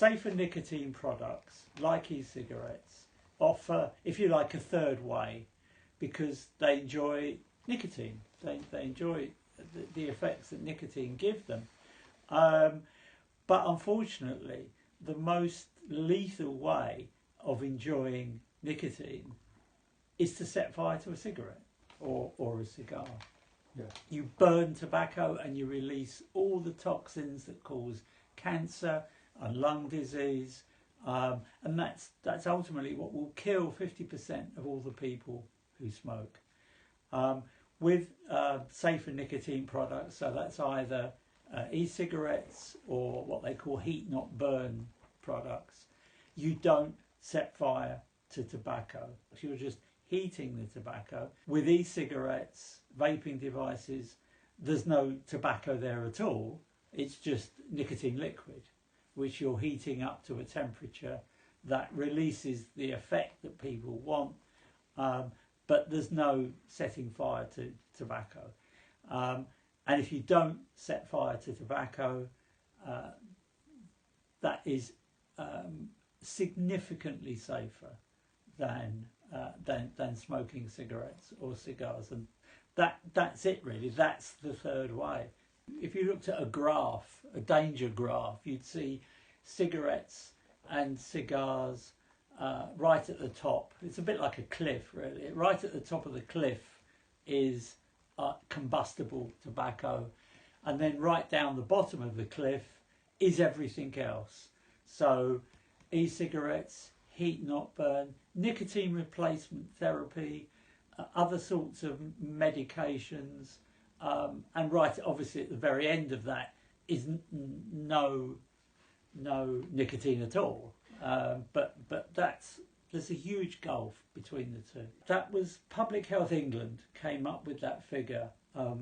Safer nicotine products, like e-cigarettes, offer, if you like, a third way, because they enjoy nicotine. They enjoy the effects that nicotine give them. But unfortunately, the most lethal way of enjoying nicotine is to set fire to a cigarette or a cigar. Yeah. You burn tobacco and you release all the toxins that cause cancer and lung disease, and that's ultimately what will kill 50% of all the people who smoke. With safer nicotine products, so that's either e-cigarettes or what they call heat not burn products, you don't set fire to tobacco. You're just heating the tobacco. With e-cigarettes, vaping devices, there's no tobacco there at all. It's just nicotine liquid, which you're heating up to a temperature that releases the effect that people want, but there's no setting fire to tobacco. And if you don't set fire to tobacco, that is significantly safer than smoking cigarettes or cigars, and that's it really. That's the third way. If you looked at a graph, a danger graph, you'd see cigarettes and cigars right at the top. It's a bit like a cliff, really. Right at the top of the cliff is combustible tobacco, and then right down the bottom of the cliff is everything else. So e-cigarettes, heat not burn, nicotine replacement therapy, other sorts of medications, and right obviously at the very end of that is no nicotine at all. But there's a huge gulf between the two. That was Public Health England came up with that figure.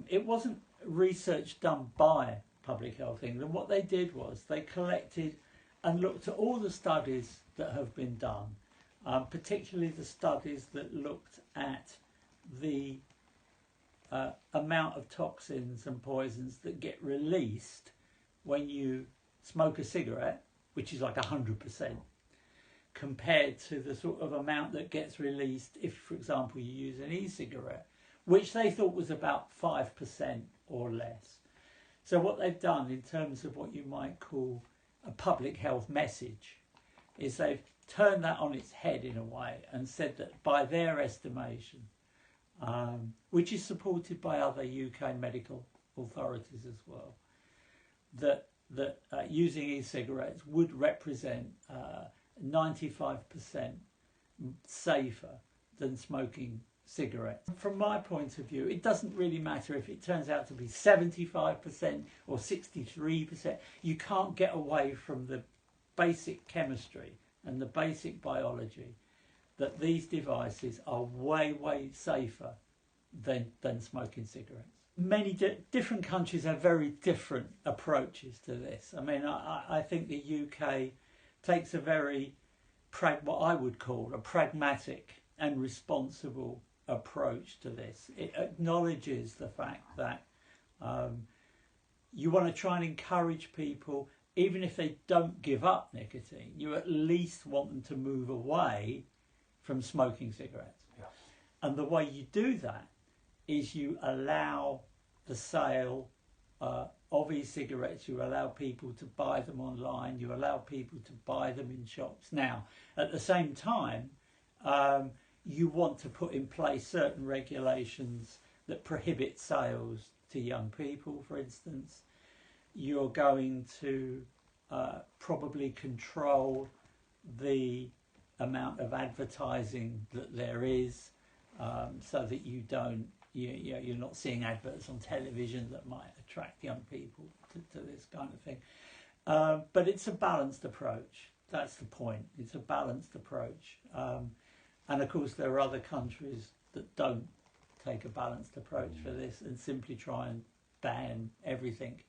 It wasn't research done by Public Health England. What they did was they collected and looked at all the studies that have been done, particularly the studies that looked at the amount of toxins and poisons that get released when you smoke a cigarette, which is like 100%, compared to the sort of amount that gets released if, for example, you use an e-cigarette, which they thought was about 5% or less. So what they've done in terms of what you might call a public health message is they've turned that on its head in a way and said that by their estimation, which is supported by other UK medical authorities as well, that using e-cigarettes would represent 95% safer than smoking cigarettes. From my point of view, it doesn't really matter if it turns out to be 75% or 63%. You can't get away from the basic chemistry and the basic biology that these devices are way, way safer than smoking cigarettes. Many different countries have very different approaches to this. I mean, I think the UK takes a very, what I would call a pragmatic and responsible approach to this. It acknowledges the fact that you want to try and encourage people, even if they don't give up nicotine, you at least want them to move away from smoking cigarettes. Yeah. And the way you do that is you allow the sale of e-cigarettes, you allow people to buy them online, you allow people to buy them in shops. Now, at the same time, you want to put in place certain regulations that prohibit sales to young people, for instance. You're going to probably control the amount of advertising that there is, so that you don't, you're not seeing adverts on television that might attract young people to this kind of thing. But it's a balanced approach. That's the point. It's a balanced approach. And of course there are other countries that don't take a balanced approach for this and simply try and ban everything,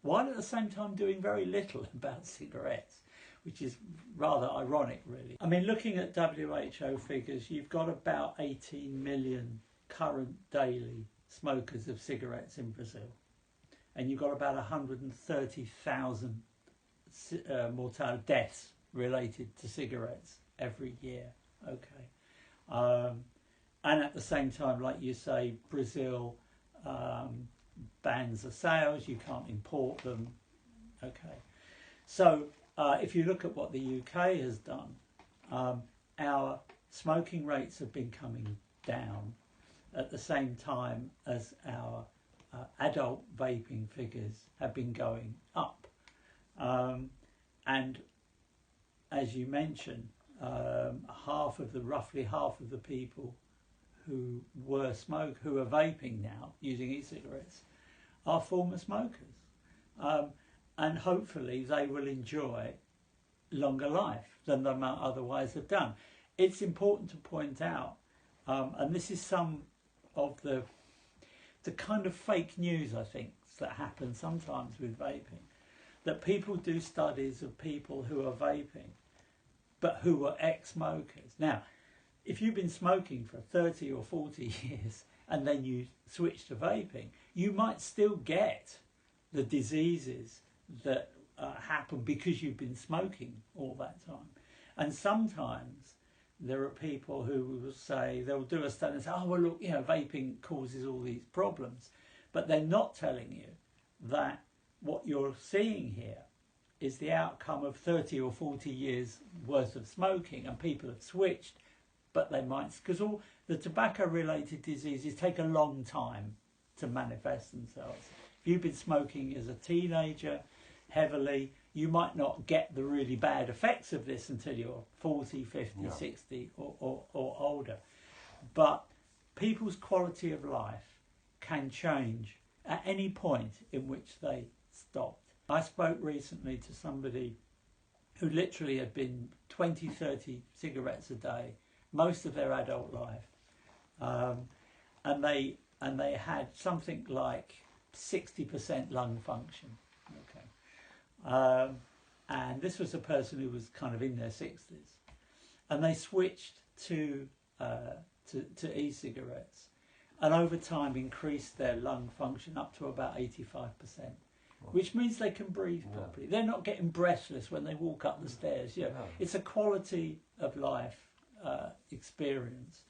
while at the same time doing very little about cigarettes, which is rather ironic really. I mean, looking at WHO figures, you've got about 18 million current daily smokers of cigarettes in Brazil, and you've got about 130,000 mortality deaths related to cigarettes every year. Okay, and at the same time, like you say, Brazil bans the sales. You can't import them. Okay, so if you look at what the UK has done, our smoking rates have been coming down at the same time as our adult vaping figures have been going up. And as you mentioned, roughly half of the people who are vaping now using e-cigarettes are former smokers, and hopefully they will enjoy longer life than they might otherwise have done. It's important to point out, and this is some of the kind of fake news, I think, that happens sometimes with vaping, that people do studies of people who are vaping but who were ex-smokers. Now, if you've been smoking for 30 or 40 years and then you switch to vaping, you might still get the diseases that happen because you've been smoking all that time. And sometimes there are people who will say, they'll do a study and say, oh, well, look, vaping causes all these problems. But they're not telling you that what you're seeing here is the outcome of 30 or 40 years worth of smoking, and people have switched, but they might, because all the tobacco-related diseases take a long time to manifest themselves. If you've been smoking as a teenager heavily, you might not get the really bad effects of this until you're 40, 50, 60 or older. But people's quality of life can change at any point in which they stopped. I spoke recently to somebody who literally had been 20, 30 cigarettes a day most of their adult life, and they had something like 60% lung function. Okay, and this was a person who was kind of in their 60s, and they switched to e-cigarettes, and over time increased their lung function up to about 85%. Which means they can breathe properly. They're not getting breathless when they walk up the stairs. It's a quality of life experience.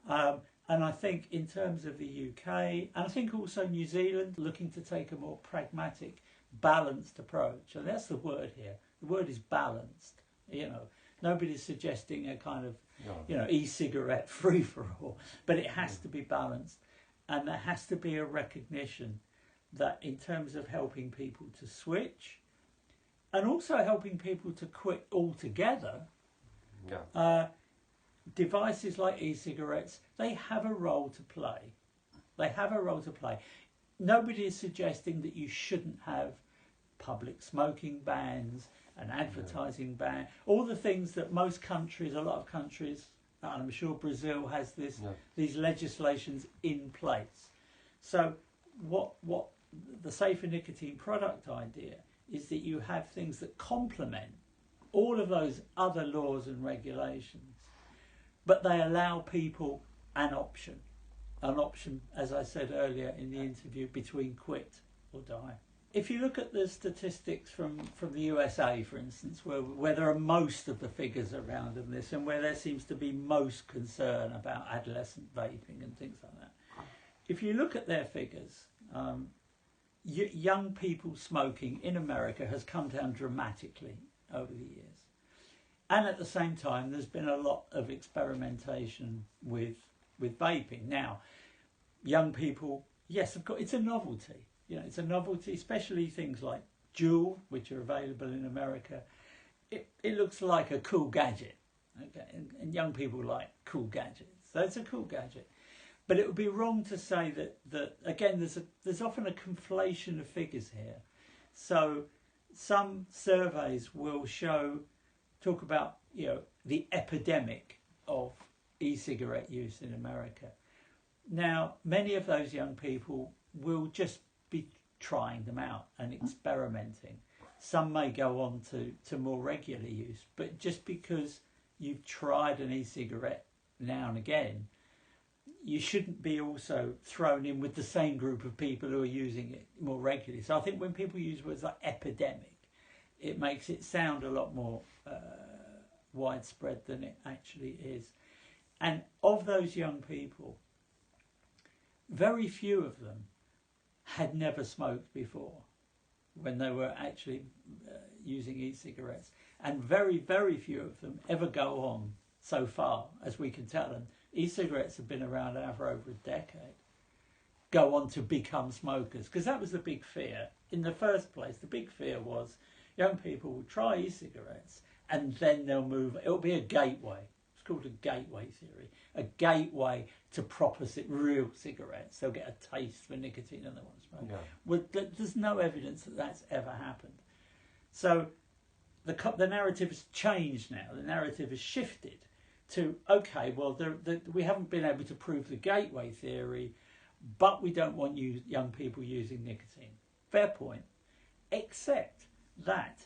And I think in terms of the UK, and I think also New Zealand, looking to take a more pragmatic, balanced approach. And that's the word here. The word is balanced. Nobody's suggesting a kind of, e-cigarette free-for-all. But it has to be balanced. And there has to be a recognition that in terms of helping people to switch and also helping people to quit altogether, devices like e-cigarettes, they have a role to play. They have a role to play. Nobody is suggesting that you shouldn't have public smoking bans, an advertising ban, all the things that most countries, a lot of countries, and I'm sure Brazil has these legislations in place. So what the safer nicotine product idea is that you have things that complement all of those other laws and regulations, but they allow people an option, as I said earlier in the interview, between quit or die. If you look at the statistics from the USA, for instance, where there are most of the figures around in this, and where there seems to be most concern about adolescent vaping and things like that, if you look at their figures, young people smoking in America has come down dramatically over the years. And at the same time, there's been a lot of experimentation with vaping. Now, young people, yes, of course, it's a novelty. It's a novelty, especially things like Juul, which are available in America. It looks like a cool gadget, okay? And young people like cool gadgets. So it's a cool gadget. But it would be wrong to say that again, there's often a conflation of figures here. So some surveys will talk about the epidemic of e-cigarette use in America. Now, many of those young people will just be trying them out and experimenting. Some may go on to more regular use, but just because you've tried an e-cigarette now and again, you shouldn't be also thrown in with the same group of people who are using it more regularly. So I think when people use words like epidemic, it makes it sound a lot more widespread than it actually is. And of those young people, very few of them had never smoked before when they were actually using e-cigarettes. And very, very few of them ever go on, so far as we can tell, and e-cigarettes have been around now for over a decade, go on to become smokers. Because that was the big fear. In the first place, the big fear was young people will try e-cigarettes and then they'll move. It'll be a gateway. It's called a gateway theory. A gateway to proper real cigarettes. They'll get a taste for nicotine and they want to smoke. Yeah. Well, there's no evidence that that's ever happened. So the narrative has changed now. The narrative has shifted to, okay, well, we haven't been able to prove the gateway theory, but we don't want young people using nicotine. Fair point. Except that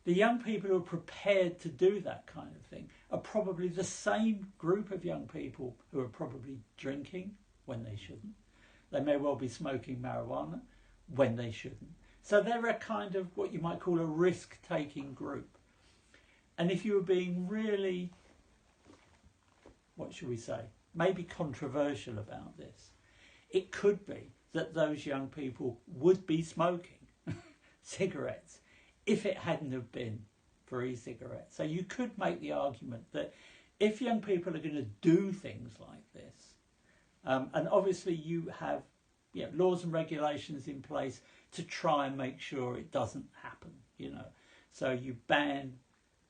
the young people who are prepared to do that kind of thing are probably the same group of young people who are probably drinking when they shouldn't. They may well be smoking marijuana when they shouldn't. So they're a kind of what you might call a risk-taking group. And if you were being really, what should we say, maybe controversial about this, it could be that those young people would be smoking cigarettes if it hadn't have been for e-cigarettes. So you could make the argument that if young people are going to do things like this, and obviously you have laws and regulations in place to try and make sure it doesn't happen, So you ban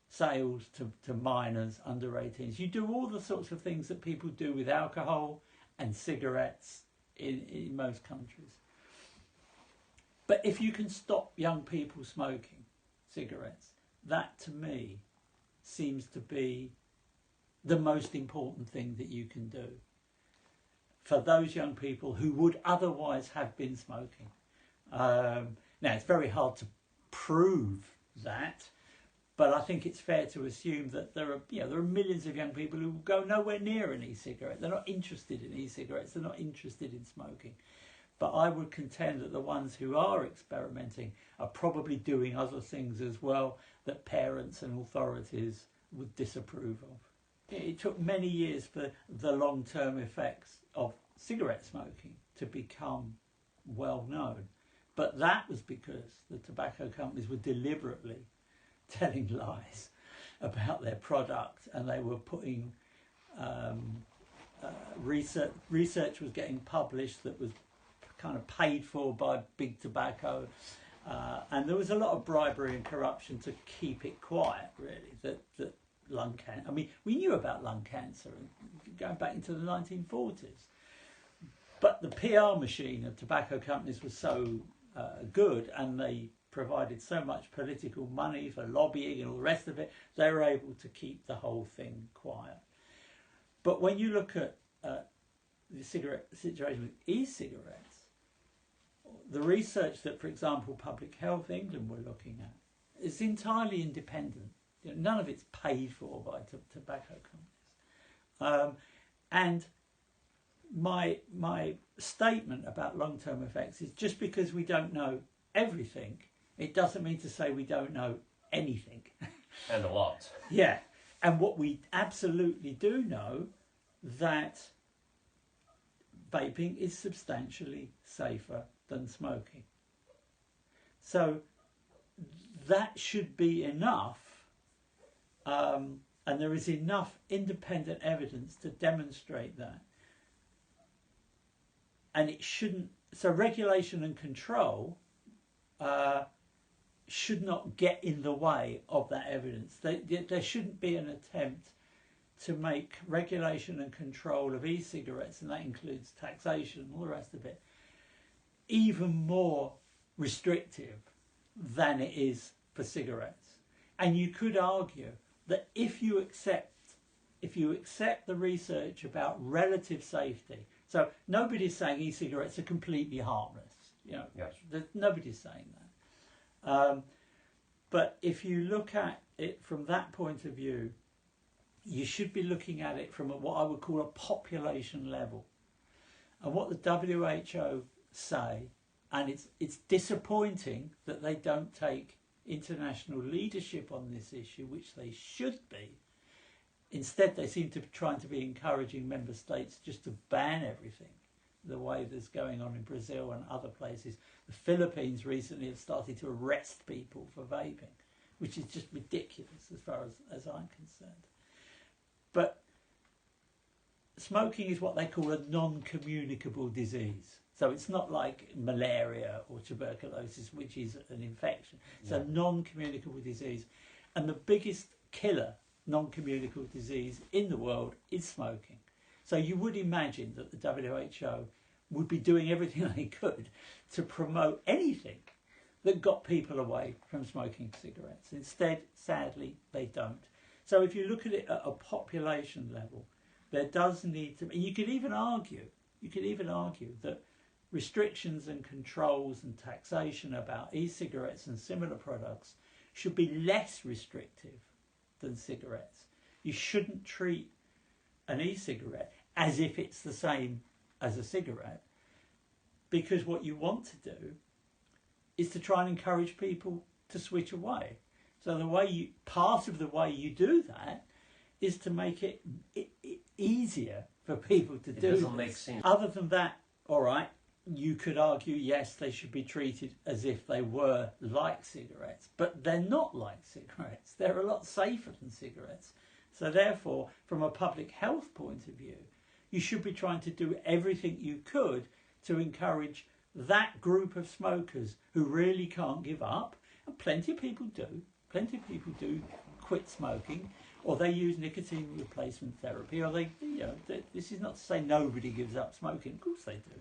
sales to minors under 18s. You do all the sorts of things that people do with alcohol and cigarettes in most countries. But if you can stop young people smoking cigarettes, that to me seems to be the most important thing that you can do for those young people who would otherwise have been smoking. Now, it's very hard to prove that, but I think it's fair to assume that there are millions of young people who go nowhere near an e-cigarette. They're not interested in e-cigarettes. They're not interested in smoking. But I would contend that the ones who are experimenting are probably doing other things as well that parents and authorities would disapprove of. It took many years for the long-term effects of cigarette smoking to become well known. But that was because the tobacco companies were deliberately telling lies about their product, and they were putting research was getting published that was kind of paid for by big tobacco, and there was a lot of bribery and corruption to keep it quiet, really, that lung cancer. I mean, we knew about lung cancer going back into the 1940s, but the PR machine of tobacco companies was so good, and they provided so much political money for lobbying and all the rest of it, they were able to keep the whole thing quiet. But when you look at the cigarette situation with e-cigarettes, the research that, for example, Public Health England were looking at is entirely independent. None of it's paid for by tobacco companies. And my statement about long-term effects is just because we don't know everything, it doesn't mean to say we don't know anything. And a lot. Yeah. And what we absolutely do know, that vaping is substantially safer than smoking. So that should be enough, and there is enough independent evidence to demonstrate that. And it shouldn't, so regulation and control should not get in the way of that evidence. There shouldn't be an attempt to make regulation and control of e-cigarettes, and that includes taxation and all the rest of it, even more restrictive than it is for cigarettes. And you could argue that if you accept the research about relative safety, so nobody's saying e-cigarettes are completely harmless. Yes. Nobody's saying that. But if you look at it from that point of view, you should be looking at it from what I would call a population level. And what the WHO say, And it's disappointing that they don't take international leadership on this issue, which they should be. Instead, they seem to be trying to be encouraging member states just to ban everything, the way that's going on in Brazil and other places. The Philippines recently have started to arrest people for vaping, which is just ridiculous as far as I'm concerned. But smoking is what they call a non-communicable disease. So it's not like malaria or tuberculosis, which is an infection. It's a non-communicable disease. And the biggest killer non-communicable disease in the world is smoking. So you would imagine that the WHO would be doing everything they could to promote anything that got people away from smoking cigarettes. Instead, sadly, they don't. So if you look at it at a population level, there does need to be, you could even argue that restrictions and controls and taxation about e-cigarettes and similar products should be less restrictive than cigarettes. You shouldn't treat an e-cigarette as if it's the same as a cigarette, because what you want to do is to try and encourage people to switch away. So part of the way you do that is to make it easier for people to do. It doesn't make sense. Other than that, all right, you could argue, yes, they should be treated as if they were like cigarettes, but they're not like cigarettes. They're a lot safer than cigarettes. So therefore, from a public health point of view, you should be trying to do everything you could to encourage that group of smokers who really can't give up, and plenty of people do quit smoking, or they use nicotine replacement therapy, or this is not to say nobody gives up smoking, of course they do.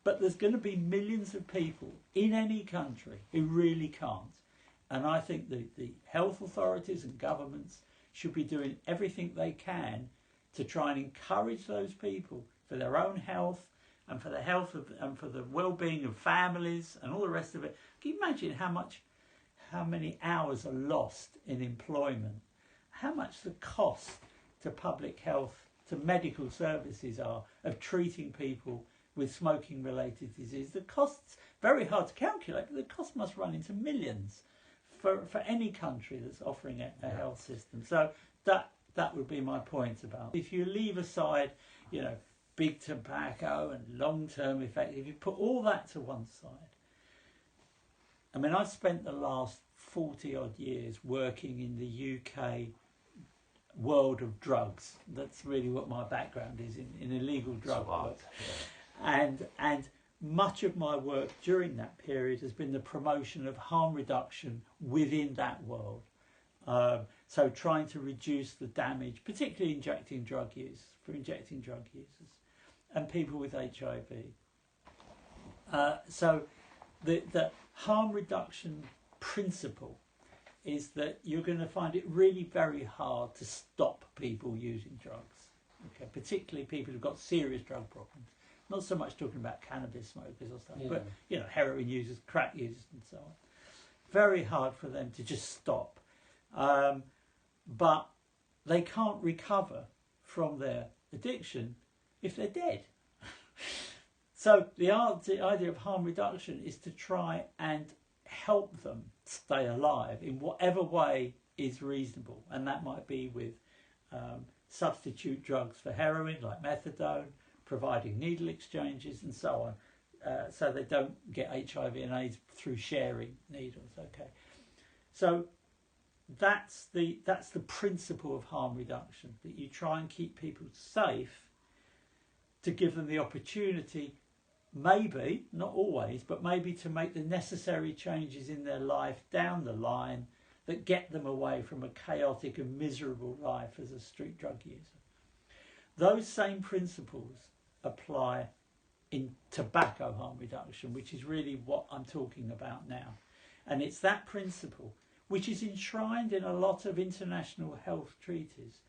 But there's going to be millions of people in any country who really can't. And I think the health authorities and governments should be doing everything they can to try and encourage those people for their own health and for the health of, and for the well-being of families and all the rest of it. Can you imagine how many hours are lost in employment? How much the cost to public health, to medical services are of treating people with smoking-related disease? The cost's very hard to calculate, but the cost must run into millions for any country that's offering a health system. So that would be my point about. If you leave aside, big tobacco and long-term effects, if you put all that to one side, I mean, I've spent the last 40-odd years working in the UK world of drugs. That's really what my background is, in illegal drug work. Yeah. And much of my work during that period has been the promotion of harm reduction within that world. So trying to reduce the damage, particularly injecting drug users and people with HIV. So the harm reduction principle is that you're going to find it really very hard to stop people using drugs, okay? Particularly people who've got serious drug problems. Not so much talking about cannabis smokers or stuff, but heroin users, crack users and so on. Very hard for them to just stop. But they can't recover from their addiction if they're dead. So the idea of harm reduction is to try and help them stay alive in whatever way is reasonable, and that might be with substitute drugs for heroin like methadone, providing needle exchanges and so on, so they don't get HIV and AIDS through sharing needles. Okay, so that's the principle of harm reduction, that you try and keep people safe to give them the opportunity, maybe, not always, but maybe to make the necessary changes in their life down the line that get them away from a chaotic and miserable life as a street drug user. Those same principles apply in tobacco harm reduction, which is really what I'm talking about now. And it's that principle, which is enshrined in a lot of international health treaties,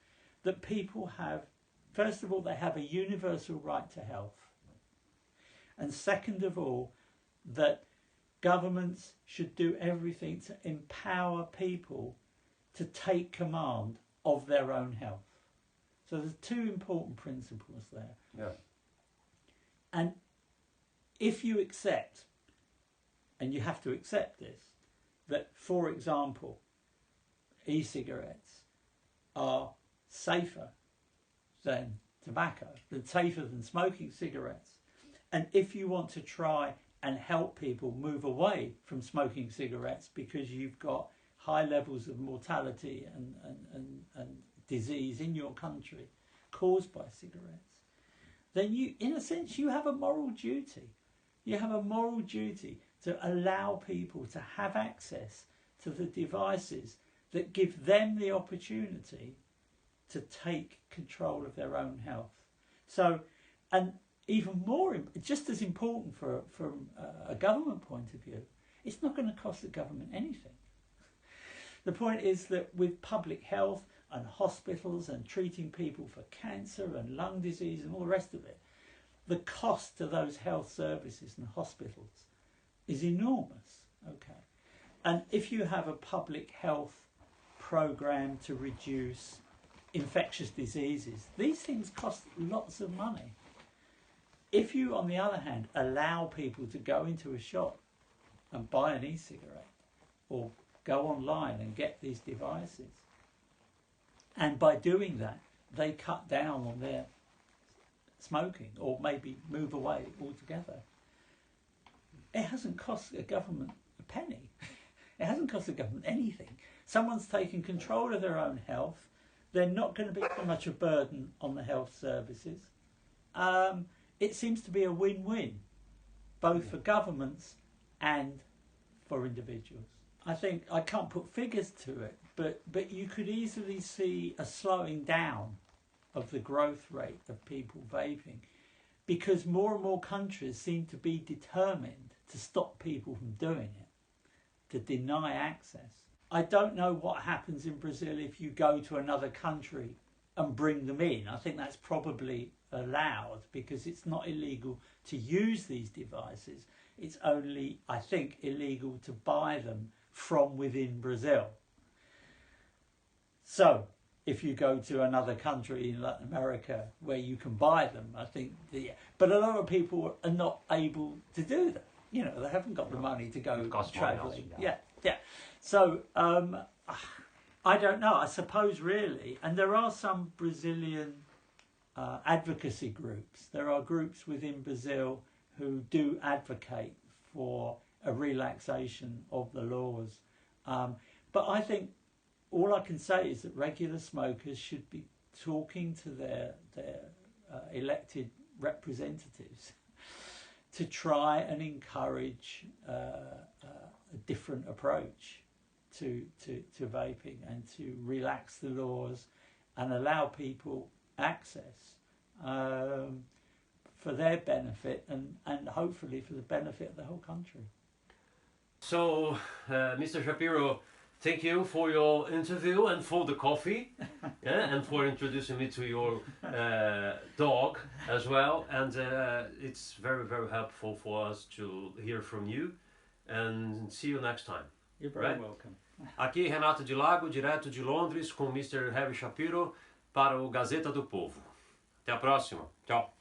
that people have, first of all, they have a universal right to health. And second of all, that governments should do everything to empower people to take command of their own health. So there's two important principles there. Yeah. And if you accept and you have to accept this, that, for example, e-cigarettes are safer than tobacco, safer than smoking cigarettes. And if you want to try and help people move away from smoking cigarettes because you've got high levels of mortality and disease in your country caused by cigarettes, then you, in a sense, you have a moral duty. You have a moral duty to allow people to have access to the devices that give them the opportunity to take control of their own health. So, and even more, just as important from a government point of view, it's not going to cost the government anything. The point is that with public health and hospitals and treating people for cancer and lung disease and all the rest of it, the cost to those health services and hospitals is enormous. Okay, and if you have a public health program to reduce infectious diseases, these things cost lots of money. If you, on the other hand, allow people to go into a shop and buy an e-cigarette or go online and get these devices, and by doing that they cut down on their smoking or maybe move away altogether, it hasn't cost the government a penny. It hasn't cost the government anything. Someone's taken control of their own health. They're not going to be so much a burden on the health services. It seems to be a win-win, both for governments and for individuals. I think, I can't put figures to it, but you could easily see a slowing down of the growth rate of people vaping, because more and more countries seem to be determined to stop people from doing it, to deny access. I don't know what happens in Brazil if you go to another country and bring them in. I think that's probably allowed because it's not illegal to use these devices. It's only, I think, illegal to buy them from within Brazil. So if you go to another country in Latin America where you can buy them, I think, but a lot of people are not able to do that. You know, they haven't got the money to go travelling. Yeah. So I don't know. I suppose really, and there are some Brazilian advocacy groups. There are groups within Brazil who do advocate for a relaxation of the laws. But I think all I can say is that regular smokers should be talking to their elected representatives to try and encourage a different approach to vaping and to relax the laws and allow people access for their benefit and hopefully for the benefit of the whole country. So, Mr. Shapiro, thank you for your interview and for the coffee, and for introducing me to your dog as well. And it's very, very helpful for us to hear from you. And see you next time. You're very welcome. Aqui Renato de Lago, direto de Londres, com Mr. Harry Shapiro para o Gazeta do Povo. Até a próxima. Tchau.